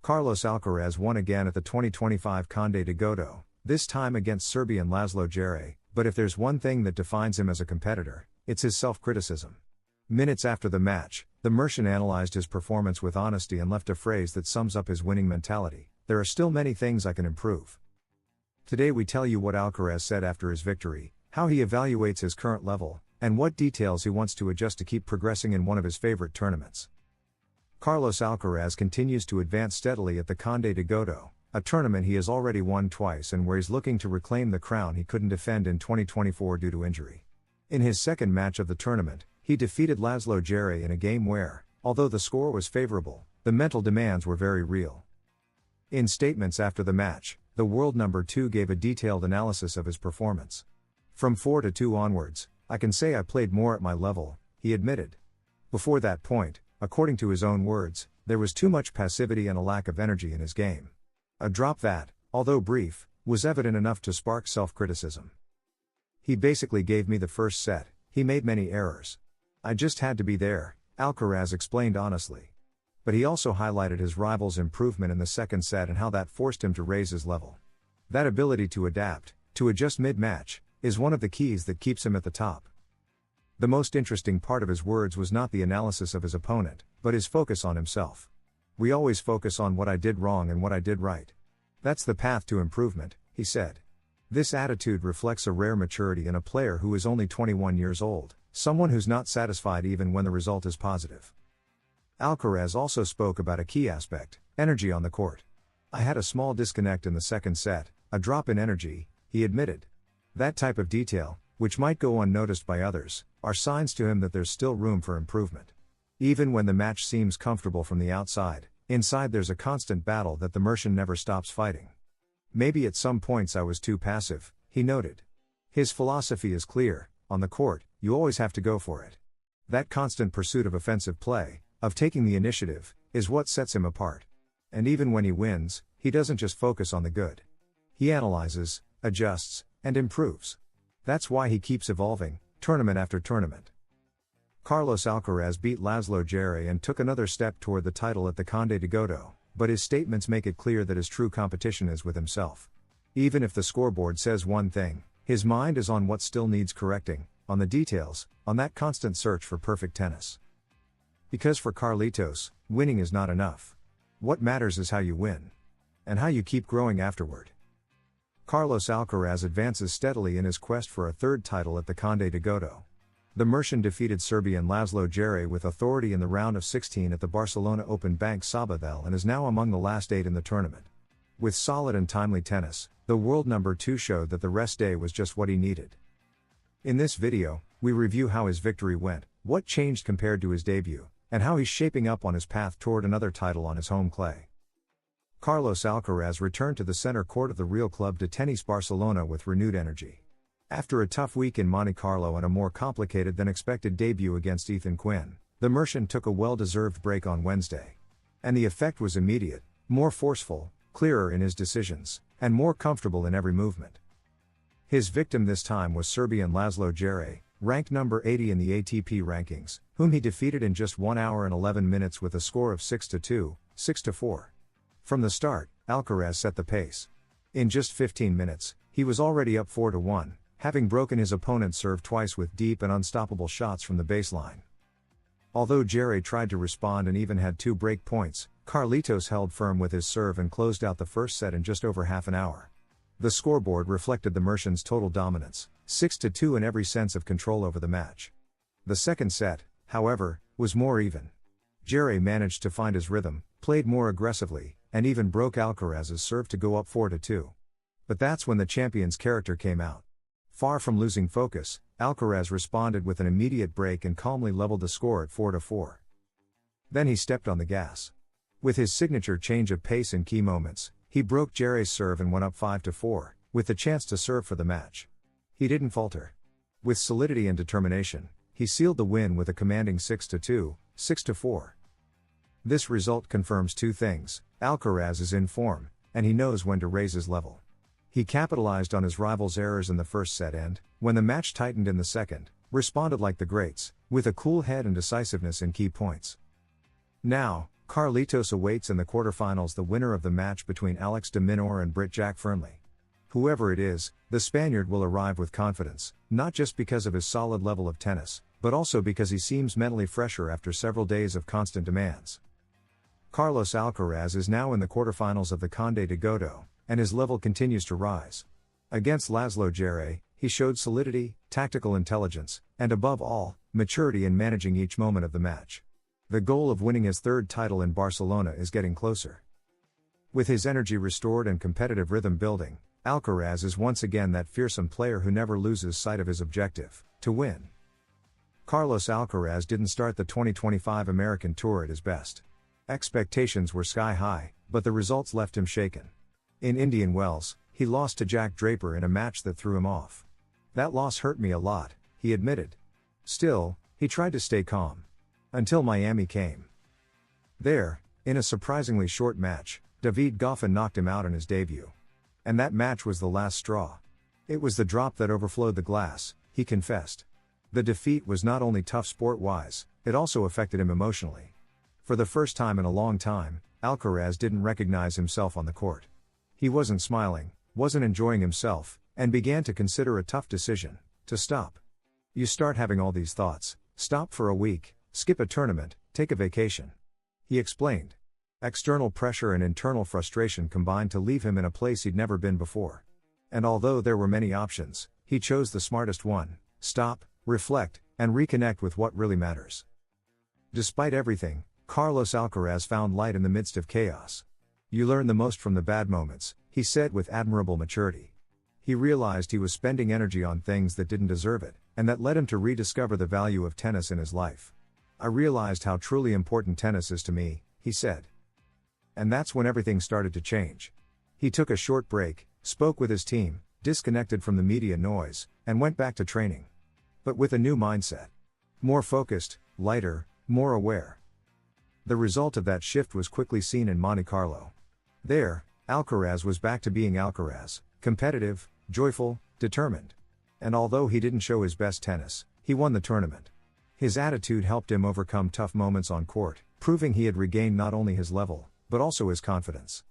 Carlos Alcaraz won again at the 2025 Conde de Godó, this time against Serbian Laslo Djere, but if there's one thing that defines him as a competitor, it's his self-criticism. Minutes after the match, the Mercian analyzed his performance with honesty and left a phrase that sums up his winning mentality: "There are still many things I can improve." Today we tell you what Alcaraz said after his victory, how he evaluates his current level, and what details he wants to adjust to keep progressing in one of his favorite tournaments. Carlos Alcaraz continues to advance steadily at the Conde de Godó, a tournament he has already won twice and where he's looking to reclaim the crown he couldn't defend in 2024 due to injury. In his second match of the tournament, he defeated Laslo Djere in a game where, although the score was favorable, the mental demands were very real. In statements after the match, the world number 2 gave a detailed analysis of his performance. "From 4-2 onwards, I can say I played more at my level," he admitted. Before that point, according to his own words, there was too much passivity and a lack of energy in his game. A drop that, although brief, was evident enough to spark self-criticism. "He basically gave me the first set, he made many errors. I just had to be there," Alcaraz explained honestly. But he also highlighted his rival's improvement in the second set and how that forced him to raise his level. That ability to adapt, to adjust mid-match, is one of the keys that keeps him at the top. The most interesting part of his words was not the analysis of his opponent, but his focus on himself. "We always focus on what I did wrong and what I did right. That's the path to improvement," he said. This attitude reflects a rare maturity in a player who is only 21 years old, someone who's not satisfied even when the result is positive. Alcaraz also spoke about a key aspect: energy on the court. "I had a small disconnect in the second set, a drop in energy," he admitted. That type of detail, which might go unnoticed by others, are signs to him that there's still room for improvement. Even when the match seems comfortable from the outside, inside there's a constant battle that the Mercian never stops fighting. "Maybe at some points I was too passive," he noted. His philosophy is clear: on the court, you always have to go for it. That constant pursuit of offensive play, of taking the initiative, is what sets him apart. And even when he wins, he doesn't just focus on the good. He analyzes, adjusts, and improves. That's why he keeps evolving, tournament after tournament. Carlos Alcaraz beat Laslo Djere and took another step toward the title at the Conde de Godó, but his statements make it clear that his true competition is with himself. Even if the scoreboard says one thing, his mind is on what still needs correcting, on the details, on that constant search for perfect tennis. Because for Carlitos, winning is not enough. What matters is how you win. And how you keep growing afterward. Carlos Alcaraz advances steadily in his quest for a third title at the Conde de Godó. The Mercian defeated Serbian Laslo Djere with authority in the round of 16 at the Barcelona Open Bank Sabadell and is now among the last 8 in the tournament. With solid and timely tennis, the world number 2 showed that the rest day was just what he needed. In this video, we review how his victory went, what changed compared to his debut, and how he's shaping up on his path toward another title on his home clay. Carlos Alcaraz returned to the center court of the Real Club de Tenis Barcelona with renewed energy. After a tough week in Monte Carlo and a more complicated than expected debut against Ethan Quinn, the Mercian took a well-deserved break on Wednesday. And the effect was immediate: more forceful, clearer in his decisions, and more comfortable in every movement. His victim this time was Serbian Laslo Djere, ranked number 80 in the ATP rankings, whom he defeated in just 1 hour and 11 minutes with a score of 6-2, 6-4. From the start, Alcaraz set the pace. In just 15 minutes, he was already up 4-1, having broken his opponent's serve twice with deep and unstoppable shots from the baseline. Although Djere tried to respond and even had 2 break points, Carlitos held firm with his serve and closed out the first set in just over half an hour. The scoreboard reflected the Mercian's total dominance, 6-2 in every sense of control over the match. The second set, however, was more even. Djere managed to find his rhythm, played more aggressively, and even broke Alcaraz's serve to go up 4-2. But that's when the champion's character came out. Far from losing focus, Alcaraz responded with an immediate break and calmly leveled the score at 4-4. Then he stepped on the gas. With his signature change of pace in key moments, he broke Djere's serve and went up 5-4, with the chance to serve for the match. He didn't falter. With solidity and determination, he sealed the win with a commanding 6-2, 6-4. This result confirms 2 things: Alcaraz is in form, and he knows when to raise his level. He capitalized on his rival's errors in the first set and, when the match tightened in the second, responded like the greats, with a cool head and decisiveness in key points. Now, Carlitos awaits in the quarterfinals the winner of the match between Alex de Minaur and Britt Jack Fernley. Whoever it is, the Spaniard will arrive with confidence, not just because of his solid level of tennis, but also because he seems mentally fresher after several days of constant demands. Carlos Alcaraz is now in the quarterfinals of the Conde de Godó, and his level continues to rise. Against Laslo Djere, he showed solidity, tactical intelligence, and above all, maturity in managing each moment of the match. The goal of winning his third title in Barcelona is getting closer. With his energy restored and competitive rhythm building, Alcaraz is once again that fearsome player who never loses sight of his objective, to win. Carlos Alcaraz didn't start the 2025 American Tour at his best. Expectations were sky high, but the results left him shaken. In Indian Wells, he lost to Jack Draper in a match that threw him off. "That loss hurt me a lot," he admitted. Still, he tried to stay calm. Until Miami came. There, in a surprisingly short match, David Goffin knocked him out in his debut. And that match was the last straw. "It was the drop that overflowed the glass," he confessed. The defeat was not only tough sport-wise, it also affected him emotionally. For the first time in a long time, Alcaraz didn't recognize himself on the court. He wasn't smiling, wasn't enjoying himself, and began to consider a tough decision: to stop. You start having all these thoughts: stop for a week, skip a tournament, take a vacation. He explained. External pressure and internal frustration combined to leave him in a place he'd never been before. And although there were many options, he chose the smartest one: stop, reflect, and reconnect with what really matters. Despite everything, Carlos Alcaraz found light in the midst of chaos. "You learn the most from the bad moments," he said with admirable maturity. He realized he was spending energy on things that didn't deserve it, and that led him to rediscover the value of tennis in his life. "I realized how truly important tennis is to me," he said. And that's when everything started to change. He took a short break, spoke with his team, disconnected from the media noise, and went back to training. But with a new mindset. More focused, lighter, more aware. The result of that shift was quickly seen in Monte Carlo. There, Alcaraz was back to being Alcaraz, competitive, joyful, determined. And although he didn't show his best tennis, he won the tournament. His attitude helped him overcome tough moments on court, proving he had regained not only his level, but also his confidence.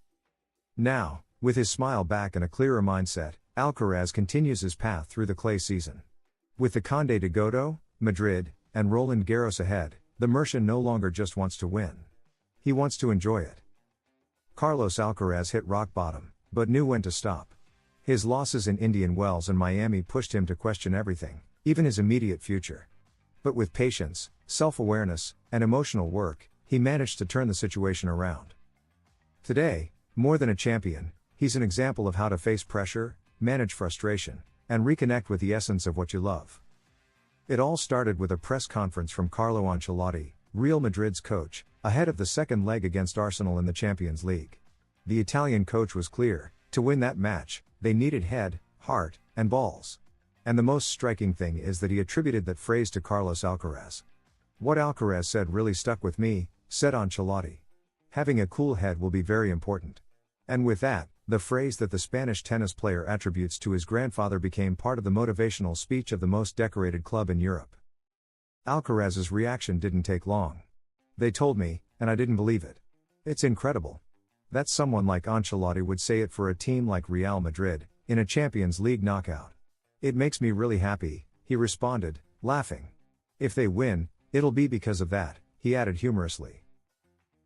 Now, with his smile back and a clearer mindset, Alcaraz continues his path through the clay season. With the Conde de Godó, Madrid, and Roland Garros ahead, the Mercian no longer just wants to win. He wants to enjoy it. Carlos Alcaraz hit rock bottom, but knew when to stop. His losses in Indian Wells and Miami pushed him to question everything, even his immediate future. But with patience, self-awareness, and emotional work, he managed to turn the situation around. Today, more than a champion, he's an example of how to face pressure, manage frustration, and reconnect with the essence of what you love. It all started with a press conference from Carlo Ancelotti, Real Madrid's coach, ahead of the second leg against Arsenal in the Champions League. The Italian coach was clear: to win that match, they needed head, heart, and balls. And the most striking thing is that he attributed that phrase to Carlos Alcaraz. "What Alcaraz said really stuck with me," said Ancelotti. "Having a cool head will be very important." And with that, the phrase that the Spanish tennis player attributes to his grandfather became part of the motivational speech of the most decorated club in Europe. Alcaraz's reaction didn't take long. "They told me, and I didn't believe it. It's incredible. That someone like Ancelotti would say it for a team like Real Madrid, in a Champions League knockout. It makes me really happy," he responded, laughing. "If they win, it'll be because of that," he added humorously.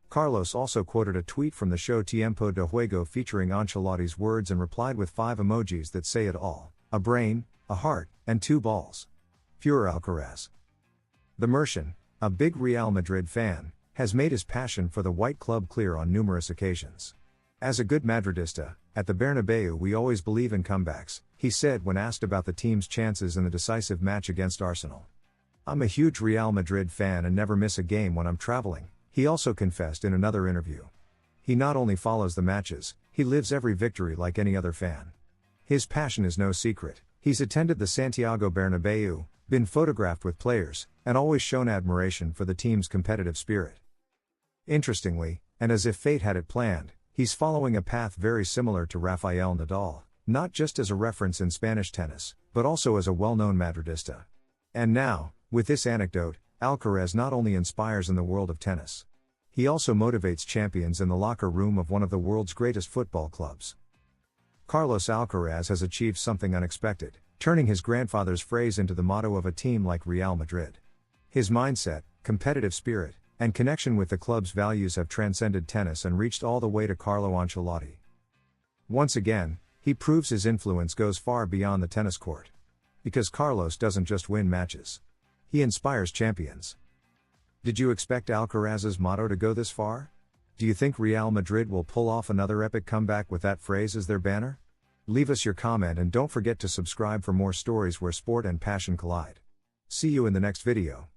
Carlos also quoted a tweet from the show Tiempo de Juego featuring Ancelotti's words and replied with 5 emojis that say it all: a brain, a heart, and 2 balls. Pure Alcaraz. The Mercian, a big Real Madrid fan, has made his passion for the white club clear on numerous occasions. "As a good Madridista, at the Bernabeu we always believe in comebacks," he said when asked about the team's chances in the decisive match against Arsenal. "I'm a huge Real Madrid fan and never miss a game when I'm traveling," he also confessed in another interview. He not only follows the matches, he lives every victory like any other fan. His passion is no secret: he's attended the Santiago Bernabeu, been photographed with players, and always shown admiration for the team's competitive spirit. Interestingly, and as if fate had it planned, he's following a path very similar to Rafael Nadal, not just as a reference in Spanish tennis, but also as a well-known Madridista. And now, with this anecdote, Alcaraz not only inspires in the world of tennis. He also motivates champions in the locker room of one of the world's greatest football clubs. Carlos Alcaraz has achieved something unexpected, turning his grandfather's phrase into the motto of a team like Real Madrid. His mindset, competitive spirit, and connection with the club's values have transcended tennis and reached all the way to Carlo Ancelotti. Once again, he proves his influence goes far beyond the tennis court. Because Carlos doesn't just win matches. He inspires champions. Did you expect Alcaraz's motto to go this far? Do you think Real Madrid will pull off another epic comeback with that phrase as their banner? Leave us your comment and don't forget to subscribe for more stories where sport and passion collide. See you in the next video.